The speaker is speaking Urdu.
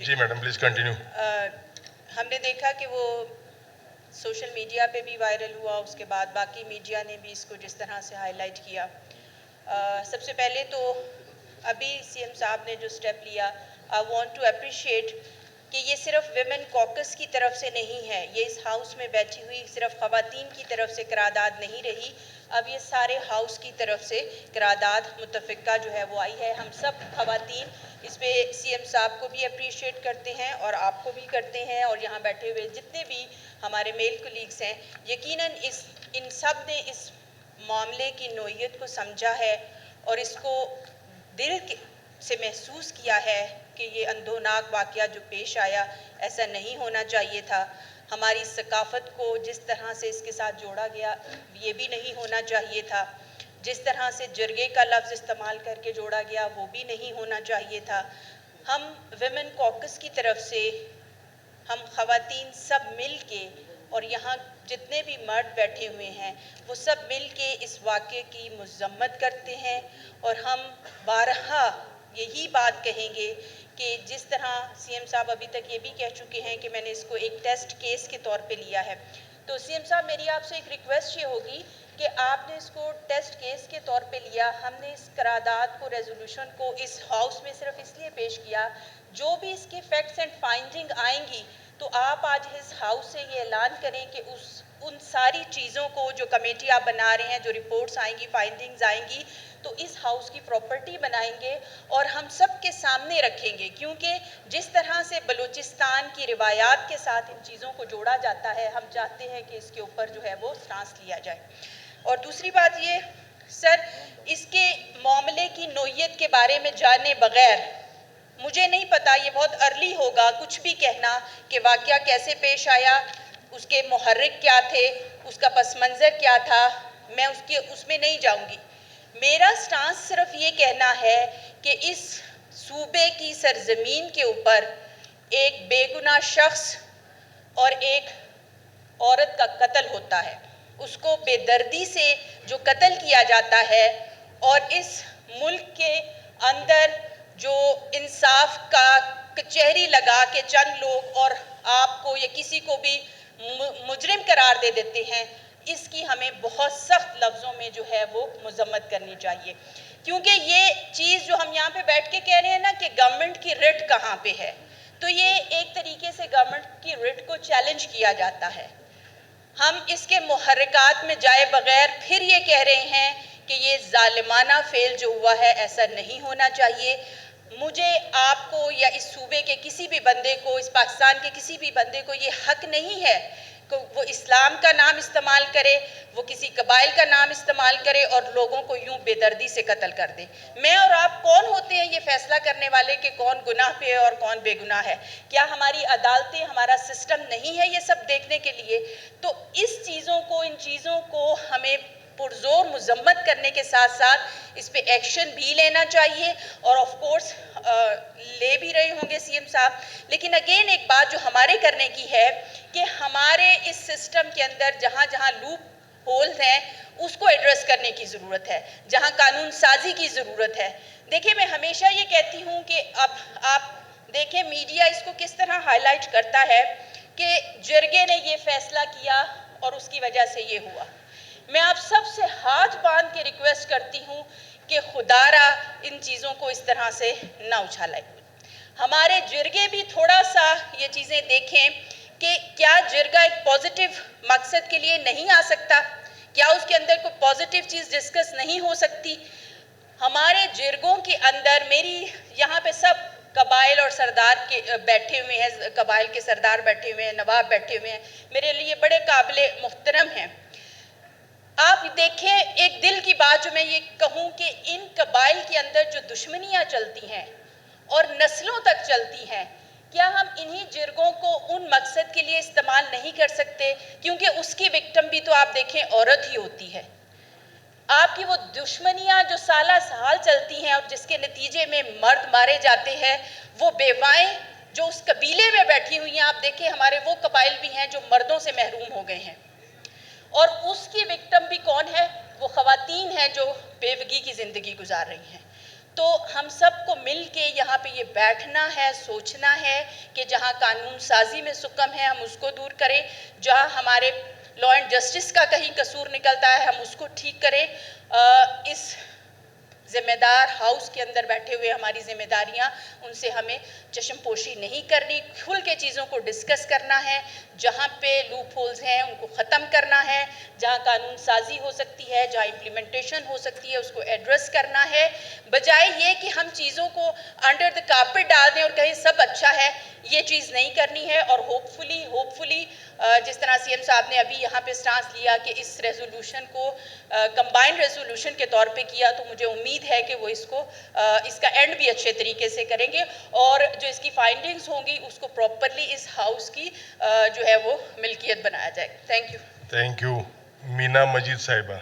G madam please continue. ہم نے دیکھا کہ وہ سوشل میڈیا پہ بھی وائرل ہوا، اس کے بعد باقی میڈیا نے بھی اس کو جس طرح سے ہائی لائٹ کیا. سب سے پہلے تو ابھی سی ایم صاحب نے جو سٹیپ لیا، آئی وانٹ ٹو اپریشیٹ کہ یہ صرف ویمن کوکس کی طرف سے نہیں ہے، یہ اس ہاؤس میں بیٹھی ہوئی صرف خواتین کی طرف سے قرارداد نہیں رہی، اب یہ سارے ہاؤس کی طرف سے قرارداد متفقہ جو ہے وہ آئی ہے. ہم سب خواتین اس پہ سی ایم صاحب کو بھی اپریشیٹ کرتے ہیں اور آپ کو بھی کرتے ہیں، اور یہاں بیٹھے ہوئے جتنے بھی ہمارے میل کولیگس ہیں، یقیناً ان سب نے اس معاملے کی نوعیت کو سمجھا ہے اور اس کو دل سے محسوس کیا ہے کہ یہ اندھوناک واقعہ جو پیش آیا ایسا نہیں ہونا چاہیے تھا. ہماری ثقافت کو جس طرح سے اس کے ساتھ جوڑا گیا یہ بھی نہیں ہونا چاہیے تھا. جس طرح سے جرگے کا لفظ استعمال کر کے جوڑا گیا وہ بھی نہیں ہونا چاہیے تھا. ہم ویمن کوکس کی طرف سے ہم خواتین سب مل کے، اور یہاں جتنے بھی مرد بیٹھے ہوئے ہیں وہ سب مل کے اس واقعے کی مذمت کرتے ہیں، اور ہم بارہا یہی بات کہیں گے کہ جس طرح سی ایم صاحب ابھی تک یہ بھی کہہ چکے ہیں کہ میں نے اس کو ایک ٹیسٹ کیس کے طور پہ لیا ہے، تو سی ایم صاحب میری آپ سے ایک ریکویسٹ یہ ہوگی کہ آپ نے اس کو ٹیسٹ کیس کے طور پہ لیا. ہم نے اس قرارداد کو، ریزولوشن کو اس ہاؤس میں صرف اس لیے پیش کیا، جو بھی اس کے فیکٹس اینڈ فائنڈنگ آئیں گی تو آپ آج اس ہاؤس سے یہ اعلان کریں کہ ان ساری چیزوں کو جو کمیٹی آپ بنا رہے ہیں، جو رپورٹس آئیں گی، فائنڈنگز آئیں گی، تو اس ہاؤس کی پراپرٹی بنائیں گے اور ہم سب کے سامنے رکھیں گے، کیونکہ جس طرح سے بلوچستان کی روایات کے ساتھ ان چیزوں کو جوڑا جاتا ہے، ہم چاہتے ہیں کہ اس کے اوپر جو ہے وہ سٹانس لیا جائے. اور دوسری بات یہ سر، اس کے معاملے کی نوعیت کے بارے میں جانے بغیر مجھے نہیں پتا، یہ بہت ارلی ہوگا کچھ بھی کہنا کہ واقعہ کیسے پیش آیا، اس کے محرک کیا تھے، اس کا پس منظر کیا تھا، میں اس میں نہیں جاؤں گی. میرا سٹانس صرف یہ کہنا ہے کہ اس صوبے کی سرزمین کے اوپر ایک بے گناہ شخص اور ایک عورت کا قتل ہوتا ہے، اس کو بے دردی سے جو قتل کیا جاتا ہے، اور اس ملک کے اندر جو انصاف کا کچہری لگا کے چند لوگ اور آپ کو یا کسی کو بھی مجرم قرار دے دیتے ہیں، اس کی ہمیں بہت سخت لفظوں میں جو ہے وہ مذمت کرنی چاہیے. کیونکہ یہ چیز جو ہم یہاں پہ بیٹھ کے کہہ رہے ہیں نا کہ گورنمنٹ کی رٹ کہاں پہ ہے، تو یہ ایک طریقے سے گورنمنٹ کی رٹ کو چیلنج کیا جاتا ہے. ہم اس کے محرکات میں جائے بغیر پھر یہ کہہ رہے ہیں کہ یہ ظالمانہ فعل جو ہوا ہے ایسا نہیں ہونا چاہیے. مجھے آپ کو یا اس صوبے کے کسی بھی بندے کو، اس پاکستان کے کسی بھی بندے کو یہ حق نہیں ہے کہ وہ اسلام کا نام استعمال کرے، وہ کسی قبائل کا نام استعمال کرے اور لوگوں کو یوں بے دردی سے قتل کر دے. میں اور آپ کون ہوتے ہیں یہ فیصلہ کرنے والے کہ کون گناہ پہ ہے اور کون بے گناہ ہے؟ کیا ہماری عدالتیں، ہمارا سسٹم نہیں ہے یہ سب دیکھنے کے لیے؟ تو اس چیزوں کو، ان چیزوں کو ہمیں پرزور مذمت کرنے کے ساتھ ساتھ اس پہ ایکشن بھی لینا چاہیے، اور آف کورس لے بھی رہے ہوں گے سی ایم صاحب. لیکن اگین ایک بات جو ہمارے کرنے کی ہے کہ ہمارے اس سسٹم کے اندر جہاں جہاں لوپ ہولز ہیں اس کو ایڈریس کرنے کی ضرورت ہے، جہاں قانون سازی کی ضرورت ہے. دیکھیں میں ہمیشہ یہ کہتی ہوں کہ اب آپ دیکھیں میڈیا اس کو کس طرح ہائی لائٹ کرتا ہے کہ جرگے نے یہ فیصلہ کیا اور اس کی وجہ سے یہ ہوا. میں آپ سب سے ہاتھ باندھ کے ریکویسٹ کرتی ہوں کہ خدا را ان چیزوں کو اس طرح سے نہ اچھالائیں. ہمارے جرگے بھی تھوڑا سا یہ چیزیں دیکھیں کہ کیا جرگہ ایک پوزیٹیو مقصد کے لیے نہیں آ سکتا؟ کیا اس کے اندر کوئی پوزیٹیو چیز ڈسکس نہیں ہو سکتی؟ ہمارے جرگوں کے اندر، میری یہاں پہ سب قبائل اور سردار کے بیٹھے ہوئے ہیں، قبائل کے سردار بیٹھے ہوئے ہیں، نواب بیٹھے ہوئے ہیں، میرے لیے بڑے قابل محترم ہیں. آپ دیکھیں ایک دل کی بات جو میں یہ کہوں کہ ان قبائل کے اندر جو دشمنیاں چلتی ہیں اور نسلوں تک چلتی ہیں، کیا ہم انہی جرگوں کو ان مقصد کے لیے استعمال نہیں کر سکتے؟ کیونکہ اس کی وکٹم بھی تو آپ دیکھیں عورت ہی ہوتی ہے. آپ کی وہ دشمنیاں جو سالہ سال چلتی ہیں اور جس کے نتیجے میں مرد مارے جاتے ہیں، وہ بیوائیں جو اس قبیلے میں بیٹھی ہوئی ہیں، آپ دیکھیں ہمارے وہ قبائل بھی ہیں جو مردوں سے محروم ہو گئے ہیں، اور اس کی وکٹم بھی کون ہے؟ وہ خواتین ہیں جو بیوگی کی زندگی گزار رہی ہیں. تو ہم سب کو مل کے یہاں پہ یہ بیٹھنا ہے، سوچنا ہے کہ جہاں قانون سازی میں سکم ہے ہم اس کو دور کریں، جہاں ہمارے لا اینڈ جسٹس کا کہیں قصور نکلتا ہے ہم اس کو ٹھیک کریں. اس ذمہ دار ہاؤس کے اندر بیٹھے ہوئے ہماری ذمہ داریاں، ان سے ہمیں چشم پوشی نہیں کرنی، کھل کے چیزوں کو ڈسکس کرنا ہے، جہاں پہ لوپ ہولز ہیں ان کو ختم کرنا ہے، جہاں قانون سازی ہو سکتی ہے، جہاں امپلیمنٹیشن ہو سکتی ہے اس کو ایڈریس کرنا ہے، بجائے یہ کہ ہم چیزوں کو انڈر دا کارپٹ ڈال دیں اور کہیں سب اچھا ہے. یہ چیز نہیں کرنی ہے. اور ہوپ فلی جس طرح سی ایم صاحب نے ابھی یہاں پہ سٹانس لیا کہ اس ریزولوشن کو کمبائنڈ ریزولوشن کے طور پہ کیا، تو مجھے امید ہے کہ وہ اس کا اینڈ بھی اچھے طریقے سے کریں گے اور جو اس کی فائنڈنگز ہوں گی اس کو پراپرلی اس ہاؤس کی جو ہے وہ ملکیت بنایا جائے. Thank you. Thank you. Meena Majeed صاحبہ.